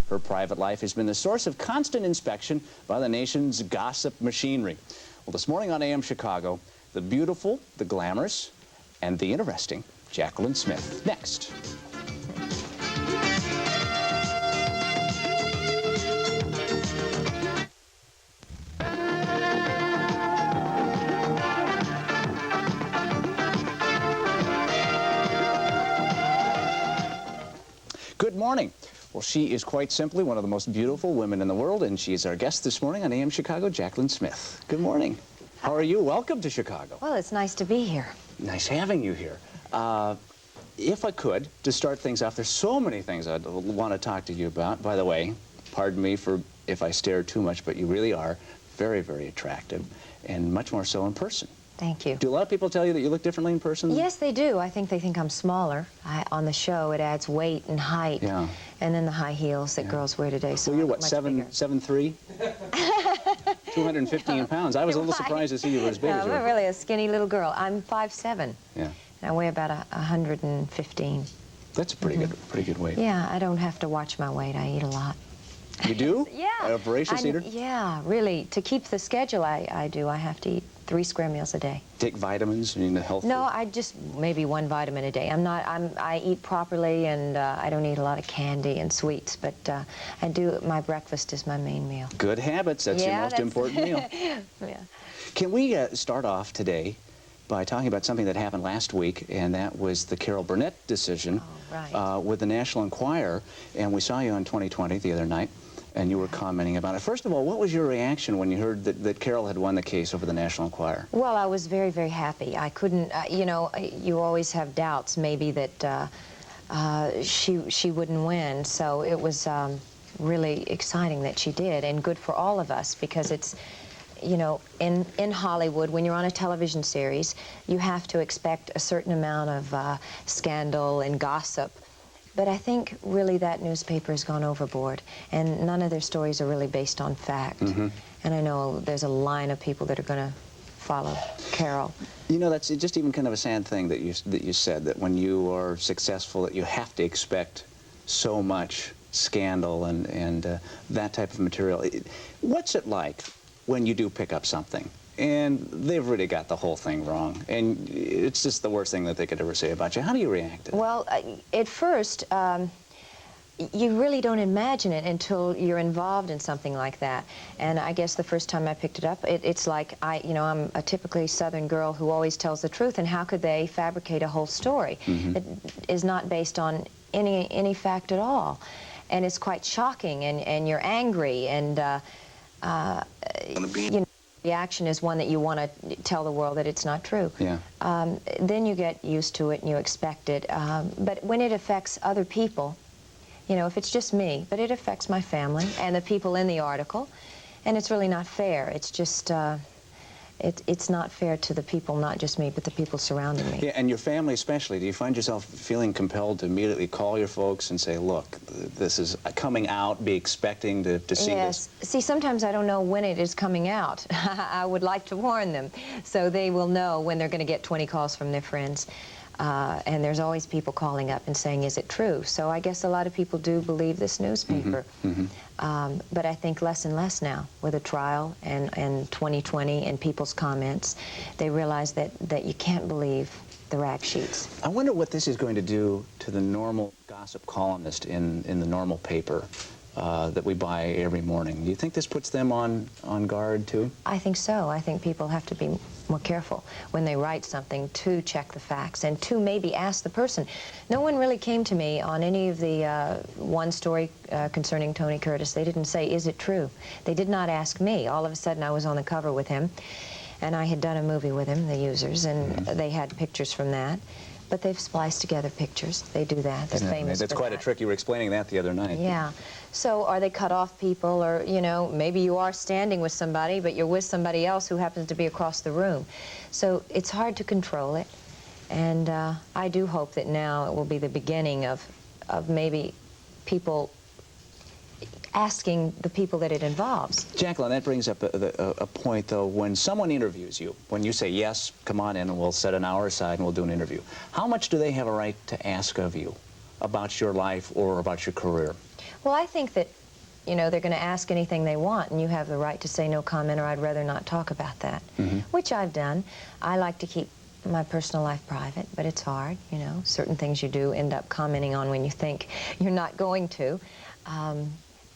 Her private life has been the source of constant inspection by the nation's gossip machinery. Well, this morning on AM Chicago, the beautiful, the glamorous, and the interesting Jaclyn Smith. Next. Good morning. Well, she is quite simply one of the most beautiful women in the world, and she is our guest this morning on AM Chicago, Jaclyn Smith. Good morning. How are you? Welcome to Chicago. Well, it's nice to be here. Nice having you here. If I could, to start things off, there's so many things I'd want to talk to you about. By the way, pardon me for if I stare too much, but you really are very, very attractive, and much more so in person. Thank you. Do a lot of people tell you that you look differently in person? Yes, they do. I think they think I'm smaller. On the show, it adds weight and height. Yeah. And then the high heels that girls wear today. So well, you're what, 7'3"? 215 pounds. I was a little surprised to see you were as big as you were. I'm really a skinny little girl. I'm 5'7". Yeah. And I weigh about 115. That's a pretty good weight. Yeah, I don't have to watch my weight. I eat a lot. You do? Yeah. A voracious eater? Yeah, really. To keep the schedule I do, I have to eat 3 square meals a day. Take vitamins? I mean, the health No, food? I just maybe 1 vitamin a day. I eat properly, and I don't eat a lot of candy and sweets, but my breakfast is my main meal. Good habits. That's your most important meal. Yeah. Can we start off today by talking about something that happened last week, and that was the Carol Burnett decision with the National Enquirer, and we saw you on 2020 the other night, and you were commenting about it. First of all, what was your reaction when you heard that Carol had won the case over the National Enquirer? Well, I was very, very happy. I couldn't, you know, you always have doubts maybe that she wouldn't win, so it was really exciting that she did, and good for all of us, because it's, you know, in Hollywood, when you're on a television series, you have to expect a certain amount of scandal and gossip. But I think really that newspaper has gone overboard, and none of their stories are really based on fact. And I know there's a line of people that are going to follow Carol. You know, that's just even kind of a sad thing that you said, that when you are successful, that you have to expect so much scandal and that type of material. What's it like when you do pick up something and they've really got the whole thing wrong, and it's just the worst thing that they could ever say about you? How do you react to that? Well, at first, you really don't imagine it until you're involved in something like that. And I guess the first time I picked it up, it's like I'm a typically Southern girl who always tells the truth, and how could they fabricate a whole story that is not based on any fact at all? And it's quite shocking, and you're angry, and you know, reaction is one that you want to tell the world that it's not true. Yeah. Then you get used to it and you expect it. But when it affects other people, you know, if it's just me, but it affects my family and the people in the article, and it's really not fair. It's just, it's not fair to the people, not just me, but the people surrounding me. Yeah, and your family especially. Do you find yourself feeling compelled to immediately call your folks and say, look, this is coming out, be expecting to see this? Yes. See, sometimes I don't know when it is coming out. I would like to warn them, so they will know when they're going to get 20 calls from their friends. And there's always people calling up and saying, is it true? So I guess a lot of people do believe this newspaper. But I think less and less now with the trial and 2020 and people's comments. They realize that you can't believe the rag sheets. I wonder what this is going to do to the normal gossip columnist in the normal paper that we buy every morning. Do you think this puts them on guard too? I think so. I think people have to be more careful when they write something, to check the facts and to maybe ask the person. No one really came to me on any of the one story concerning Tony Curtis. They didn't say, is it true? They did not ask me. All of a sudden I was on the cover with him, and I had done a movie with him, The Users, and they had pictures from that. But they've spliced together pictures. They do that. They're famous. That's quite a trick. You were explaining that the other night. Yeah. So are they cut off people, or, you know, maybe you are standing with somebody, but you're with somebody else who happens to be across the room. So it's hard to control it. And I do hope that now it will be the beginning of maybe people asking the people that it involves. Jaclyn, that brings up a point, though. When someone interviews you, when you say, yes, come on in and we'll set an hour aside and we'll do an interview, how much do they have a right to ask of you about your life or about your career? Well, I think that, you know, they're going to ask anything they want, and you have the right to say no comment, or I'd rather not talk about that, which I've done. I like to keep my personal life private, but it's hard, you know. Certain things you do end up commenting on when you think you're not going to.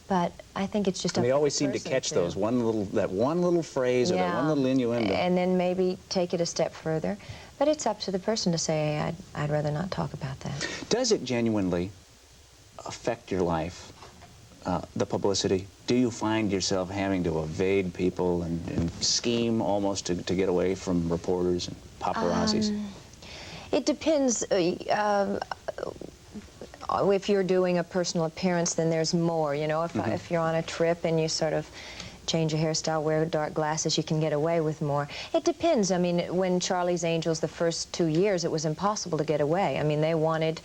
But I think it's just and they always seem to catch those that one little phrase or that one little innuendo. And then maybe take it a step further. But it's up to the person to say, hey, I'd rather not talk about that. Does it genuinely affect your life, the publicity? Do you find yourself having to evade people and scheme almost to get away from reporters and paparazzis? It depends. If you're doing a personal appearance, then there's more, you know. If you're on a trip and you sort of change your hairstyle, wear dark glasses, you can get away with more. It depends. I mean, when Charlie's Angels, the first 2 years, it was impossible to get away. I mean, they wanted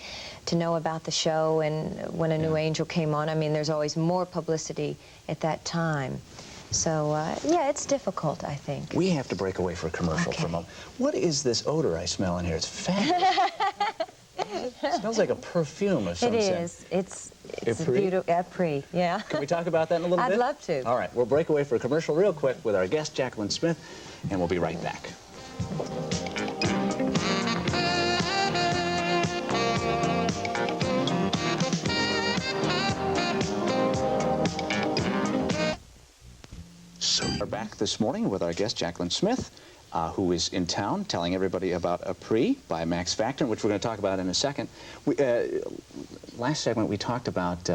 to know about the show, and when a new angel came on, I mean, there's always more publicity at that time. So, yeah, it's difficult, I think. We have to break away for a commercial for a moment. What is this odor I smell in here? It's fabulous. It smells like a perfume of some It sort. is. It's Epris? a beautiful Epris, yeah. Can we talk about that in a little bit? I'd love to. All right, we'll break away for a commercial real quick with our guest, Jaclyn Smith, and we'll be right back. So we're back this morning with our guest, Jaclyn Smith, who is in town telling everybody about Epris by Max Factor, which we're going to talk about in a second. Last segment we talked about,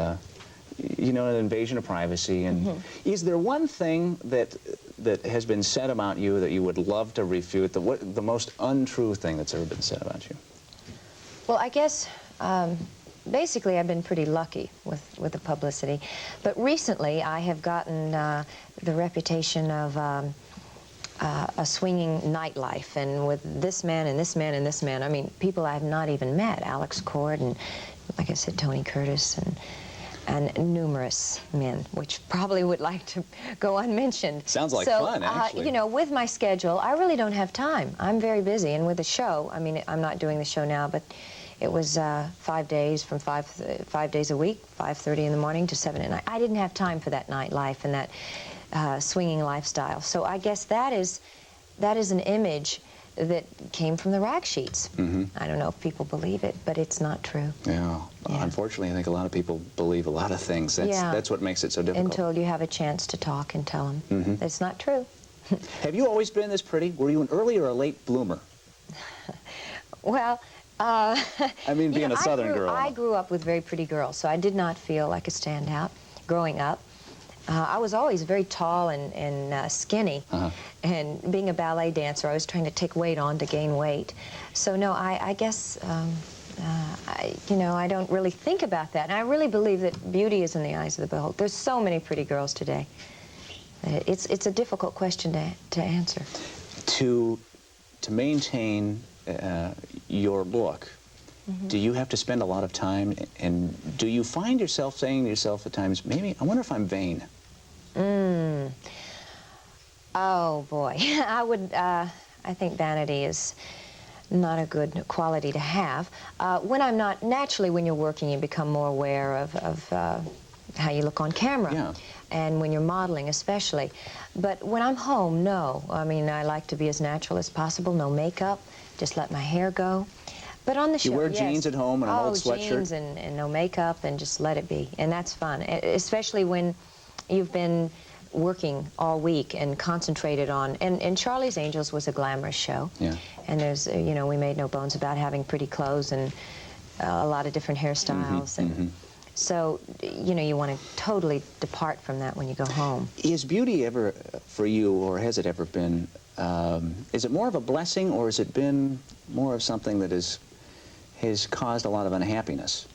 you know, an invasion of privacy. And is there one thing that has been said about you that you would love to refute, the most untrue thing that's ever been said about you? Well, I guess basically I've been pretty lucky with the publicity. But recently I have gotten the reputation of a swinging nightlife, and with this man and this man and this man. I mean, people I have not even met. Alex Cord and, like I said, Tony Curtis and numerous men, which probably would like to go unmentioned. Sounds like fun, actually. You know, with my schedule, I really don't have time. I'm very busy, and with the show, I mean, I'm not doing the show now, but it was 5 days from 5 days a week, 5:30 in the morning to 7 at night. I didn't have time for that nightlife and that swinging lifestyle. So I guess that is an image that came from the rag sheets. I don't know if people believe it, but it's not true. Yeah. Unfortunately, I think a lot of people believe a lot of things. That's what makes it so difficult. Until you have a chance to talk and tell them that it's not true. Have you always been this pretty? Were you an early or a late bloomer? Well, I mean, being a Southern girl. I grew up with very pretty girls, so I did not feel like a standout growing up. I was always very tall and skinny, and being a ballet dancer, I was trying to take weight on to gain weight. So no, I guess, you know, I don't really think about that. And I really believe that beauty is in the eyes of the beholder. There's so many pretty girls today. It's a difficult question to answer. To maintain your look, do you have to spend a lot of time, and do you find yourself saying to yourself at times, maybe, I wonder if I'm vain? Oh, boy. I think vanity is not a good quality to have. When I'm not, naturally when you're working, you become more aware of how you look on camera. Yeah. And when you're modeling especially. But when I'm home, no. I mean, I like to be as natural as possible, no makeup, just let my hair go. But on the show, you wear jeans at home and an old sweatshirt? Jeans and no makeup, and just let it be. And that's fun, especially when you've been working all week and concentrated on, and Charlie's Angels was a glamorous show. Yeah. And there's, you know, we made no bones about having pretty clothes and a lot of different hairstyles. So, you know, you want to totally depart from that when you go home. Is beauty ever, for you, or has it ever been, is it more of a blessing, or has it been more of something that has caused a lot of unhappiness?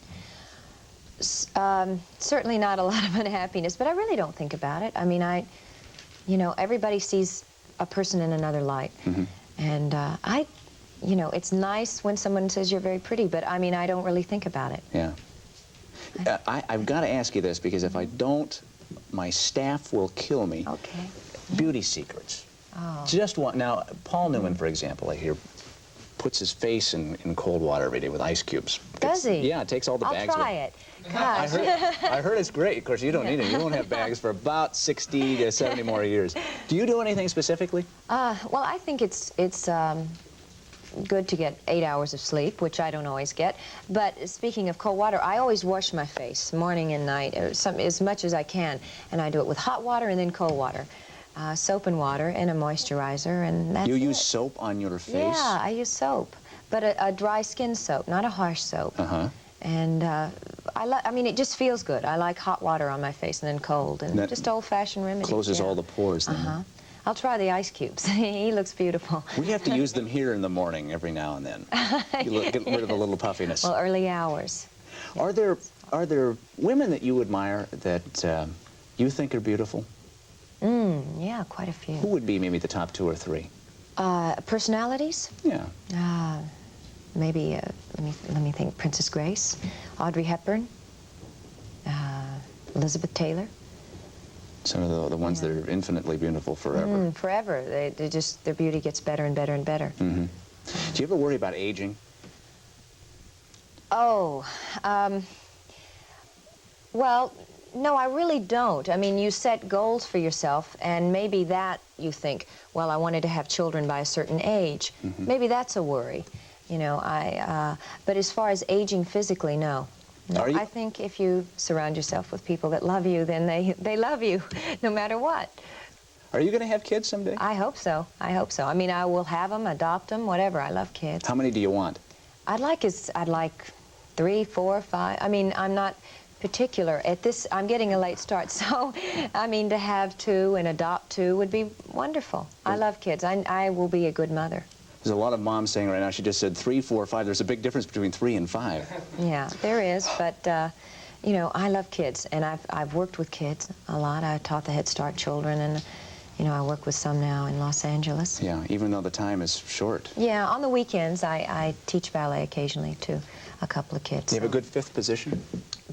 Certainly not a lot of unhappiness, but I really don't think about it. I mean, you know, everybody sees a person in another light. And you know, it's nice when someone says you're very pretty, but I mean, I don't really think about it. Yeah. I've got to ask you this, because if I don't, my staff will kill me. Okay. Beauty secrets. Oh. Just one. Now, Paul Newman, for example, I hear puts his face in cold water every day with ice cubes. Does he? Yeah, it takes all the bags. I'll try it. Gosh. I heard it's great. Of course, you don't need it. You won't have bags for about 60 to 70 more years. Do you do anything specifically? Well, I think it's good to get 8 hours of sleep, which I don't always get. But speaking of cold water, I always wash my face morning and night, as much as I can. And I do it with hot water and then cold water. Soap and water and a moisturizer, and that's You it. use soap on your face? Yeah, I use soap, but a dry skin soap, not a harsh soap. Uh-huh. And I mean, it just feels good. I like hot water on my face and then cold, and that just old-fashioned remedy. Closes yeah. all the pores then. Uh-huh. I'll try the ice cubes. He looks beautiful. We have to use them here in the morning every now and then. Get rid of a little puffiness. Well, early hours. Are there women that you admire that you think are beautiful? Yeah, quite a few. Who would be maybe the top 2 or 3? Personalities? Yeah. Maybe, let me think, Princess Grace, Audrey Hepburn, Elizabeth Taylor. Some of the ones that are infinitely beautiful forever. Forever. They just, their beauty gets better and better and better. Mm-hmm. Do you ever worry about aging? Oh, well, no, I really don't. I mean, you set goals for yourself, and maybe that you think, well, I wanted to have children by a certain age. Maybe that's a worry. You know, but as far as aging physically, no. No, I think if you surround yourself with people that love you, then they love you, no matter what. Are you going to have kids someday? I hope so. I hope so. I mean, I will have them, adopt them, whatever. I love kids. How many do you want? I'd like 3, 4, 5. I mean, I'm not particular at this. I'm getting a late start, so I mean, to have 2 and adopt 2 would be wonderful. I love kids. I will be a good mother. There's a lot of moms saying right now, she just said 3, 4, 5. There's a big difference between 3 and 5. Yeah, there is, but you know, I love kids, and I've worked with kids a lot. I taught the Head Start children, and you know, I work with some now in Los Angeles. Yeah, even though the time is short. Yeah, on the weekends I teach ballet occasionally to a couple of kids. You have a good 5th position?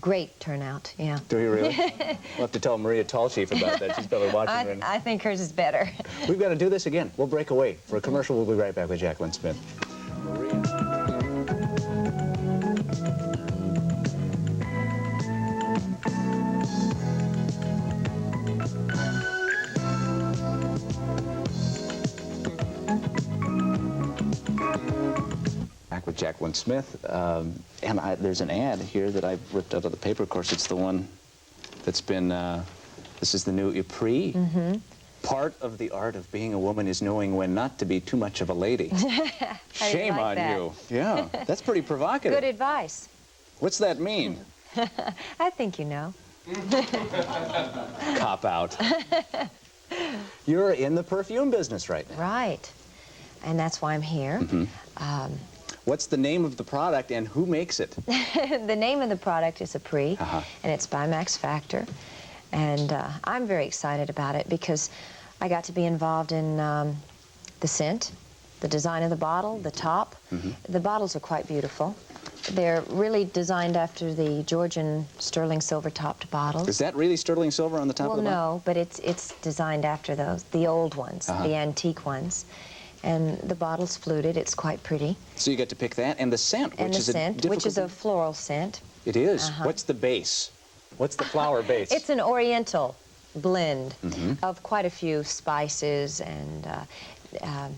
Great turnout, yeah. Do you really? We'll have to tell Maria Tallchief about that. She's probably watching right now. I think hers is better. We've got to do this again. We'll break away. For a commercial, we'll be right back with Jaclyn Smith. Maria. Back with Jaclyn Smith, and there's an ad here that I ripped out of the paper. Of course, it's the one that's been, this is the new Epris. Part of the art of being a woman is knowing when not to be too much of a lady. Shame on you. Yeah, that's pretty provocative. Good advice. What's that mean? I think you know. Cop out. You're in the perfume business right now. Right, and that's why I'm here. What's the name of the product and who makes it? The name of the product is Epris, and it's by Max Factor. And I'm very excited about it because I got to be involved in the scent, the design of the bottle, the top. The bottles are quite beautiful. They're really designed after the Georgian sterling silver topped bottles. Is that really sterling silver on the top of the bottle? Well, no, but it's designed after those, the old ones, the antique ones. And the bottle's fluted. It's quite pretty. So you get to pick that, and the scent, and which is a difficult... which is a floral scent. It is. What's the base? What's the flower base? It's an oriental blend of quite a few spices and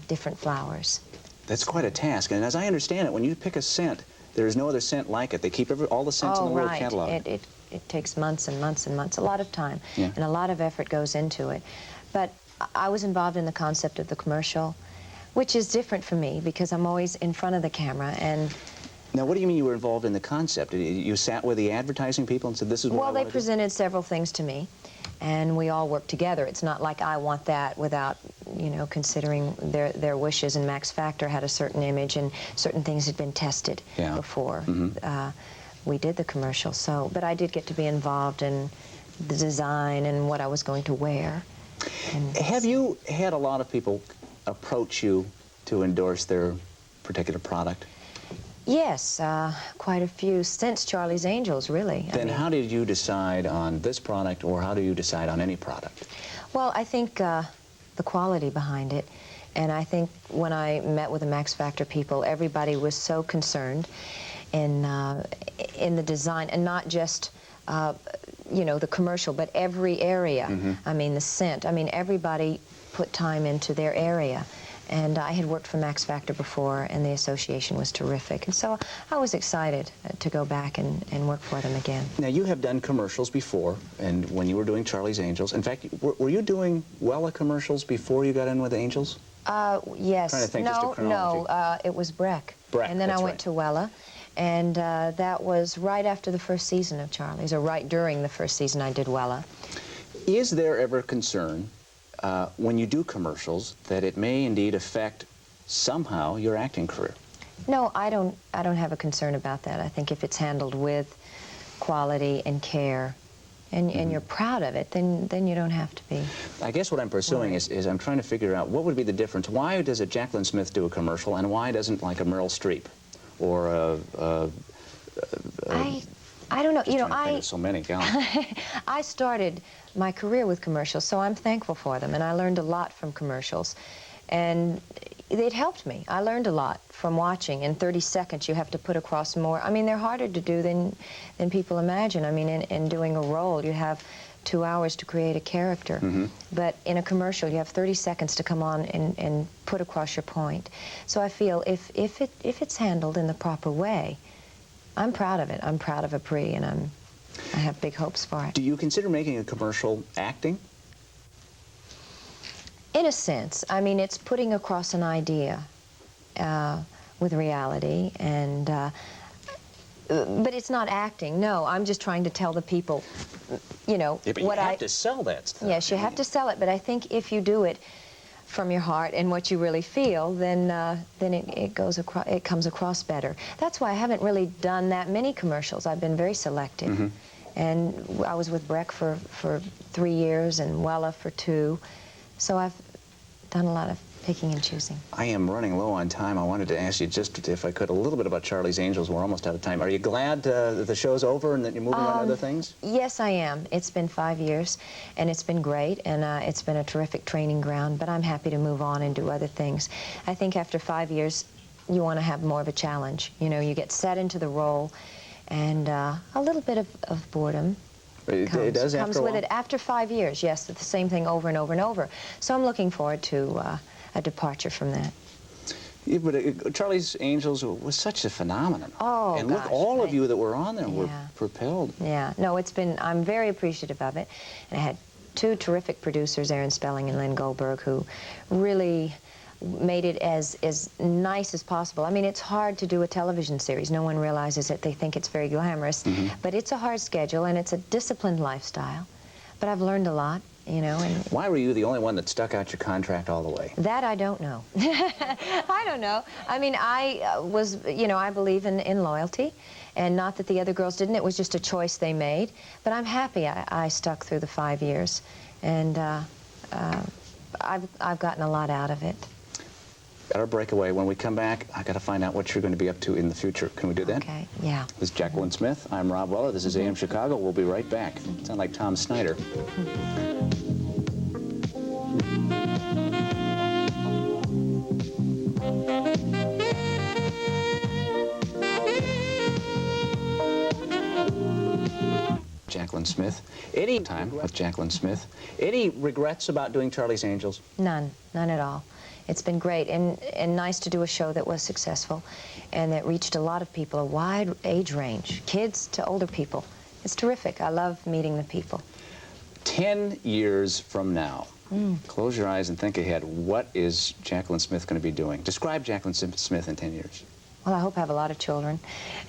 different flowers. That's quite a task. And as I understand it, when you pick a scent, there is no other scent like it. They keep all the scents in the world cataloged. It takes months and months and months, a lot of time, Yeah. and a lot of effort goes into it. But I was involved in the concept of the commercial, which is different for me because I'm always in front of the camera. And now, what do you mean you were involved in the concept? You sat with the advertising people and said, this is what I well, want they to do? presented several things to me, and we all worked together. It's not like I want that without, you know, considering their wishes. And Max Factor had a certain image, and certain things had been tested before we did the commercial. So, but I did get to be involved in the design and what I was going to wear. And have you had a lot of people approach you to endorse their particular product? Yes, quite a few since Charlie's Angels, really. Then how did you decide on this product, or how do you decide on any product? Well, I think the quality behind it And I think when I met with the Max Factor people, everybody was so concerned in the design, and not just you know, the commercial, but every area. I mean, the scent. I mean, everybody put time into their area. And I had worked for Max Factor before, and the association was terrific. And so I was excited to go back and work for them again. Now, you have done commercials before, and when you were doing Charlie's Angels. In fact, were you doing Wella commercials before you got in with Angels? Yes. Trying to think just a chronology. No, it was Breck. Breck, and then I that's went to Wella, and that was right after the first season of Charlie's, or right during the first season I did Wella. Is there ever concern when you do commercials that it may indeed affect somehow your acting career? No, I don't have a concern about that. I think if it's handled with quality and care, and you're proud of it, then you don't have to be. I guess what I'm pursuing is I'm trying to figure out what would be the difference. Why does a Jaclyn Smith do a commercial, and why doesn't, like, a Meryl Streep or I don't know. You know, I so many. I started my career with commercials, so I'm thankful for them, and I learned a lot from commercials, and it helped me. I learned a lot from watching. In 30 seconds, you have to put across more. I mean, they're harder to do than people imagine. I mean, in doing a role, you have 2 hours to create a character, but in a commercial, you have 30 seconds to come on and put across your point. So I feel if it's handled in the proper way, I'm proud of it. I'm proud of Epris, and I have big hopes for it. Do you consider making a commercial acting? In a sense. I mean, it's putting across an idea with reality, and but it's not acting. No, I'm just trying to tell the people, you know, yeah, but you have to sell that stuff. Yes, you have to sell it, but I think if you do it from your heart and what you really feel, then it comes across better. That's why I haven't really done that many commercials. I've been very selective. And I was with Breck for 3 years and Wella for 2. So I've done a lot of picking and choosing. I am running low on time. I wanted to ask you just, if I could, a little bit about Charlie's Angels. We're almost out of time. Are you glad that the show's over and that you're moving on to other things? Yes, I am. It's been 5 years, and it's been great, and it's been a terrific training ground, but I'm happy to move on and do other things. I think after 5 years, you want to have more of a challenge. You know, you get set into the role, and a little bit of boredom comes with it. After 5 years, yes, it's the same thing over and over and over. So I'm looking forward to a departure from that. Yeah, but Charlie's Angels was such a phenomenon. Oh, and look, all of you that were on there were propelled. Yeah, no, I'm very appreciative of it. And I had 2 terrific producers, Aaron Spelling and Lynn Goldberg, who really made it as nice as possible. I mean, it's hard to do a television series. No one realizes it. They think it's very glamorous. But it's a hard schedule, and it's a disciplined lifestyle. But I've learned a lot, you know. And why were you the only one that stuck out your contract all the way? That I don't know. I don't know. I mean, I was, you know, I believe in loyalty, and not that the other girls didn't. It was just a choice they made. But I'm happy I stuck through the 5 years, and I've gotten a lot out of it. Got our breakaway. When we come back, I got to find out what you're going to be up to in the future. Can we do that? Okay, yeah. This is Jaclyn Smith. I'm Robb Weller. This is AM Chicago. We'll be right back. Sound like Tom Snyder. Jaclyn Smith. Any time with Jaclyn Smith. Any regrets about doing Charlie's Angels? None. None at all. It's been great and nice to do a show that was successful and that reached a lot of people, a wide age range, kids to older people. It's terrific. I love meeting the people. 10 years from now, close your eyes and think ahead. What is Jaclyn Smith going to be doing? Describe Jaclyn Smith in 10 years. Well, I hope I have a lot of children.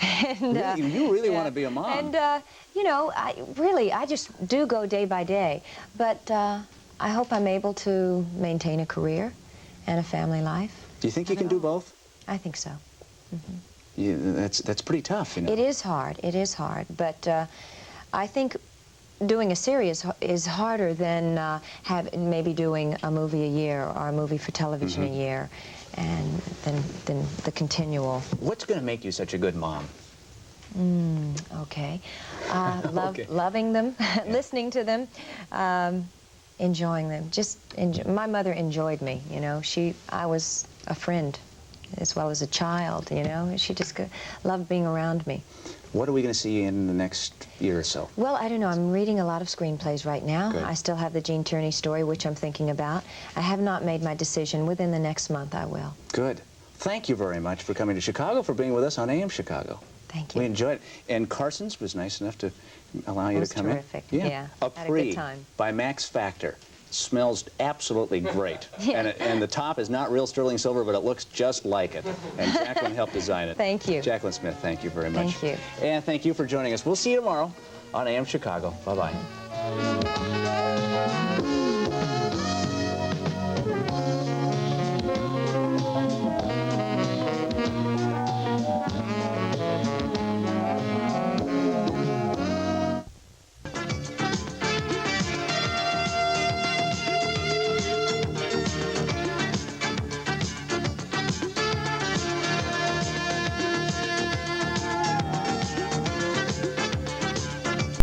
And, really? You really want to be a mom. And, you know, I just do go day by day. But I hope I'm able to maintain a career and a family life. Do you think you can do both? I think so. Yeah, that's pretty tough, you know. It is hard. It is hard. But I think doing a series is harder than maybe doing a movie a year or a movie for television a year, and then the continual. What's going to make you such a good mom? Okay. Loving them, listening to them, enjoying them. Just my mother enjoyed me, you know. I was a friend as well as a child, you know. She just loved being around me. What are we going to see in the next year or so? Well, I don't know. I'm reading a lot of screenplays right now. Good. I still have the Gene Tierney story, which I'm thinking about. I have not made my decision. Within the next month, I will. Good. Thank you very much for coming to Chicago, for being with us on AM Chicago. Thank you. We enjoyed it. And Carson's was nice enough to allow you to come terrific. in. Yeah. Had a Epris good time. by Max Factor. Smells absolutely great. Yeah. And the top is not real sterling silver, but it looks just like it. And Jaclyn helped design it. Thank you. Jaclyn Smith, thank you very much. Thank you. And thank you for joining us. We'll see you tomorrow on AM Chicago. Bye-bye.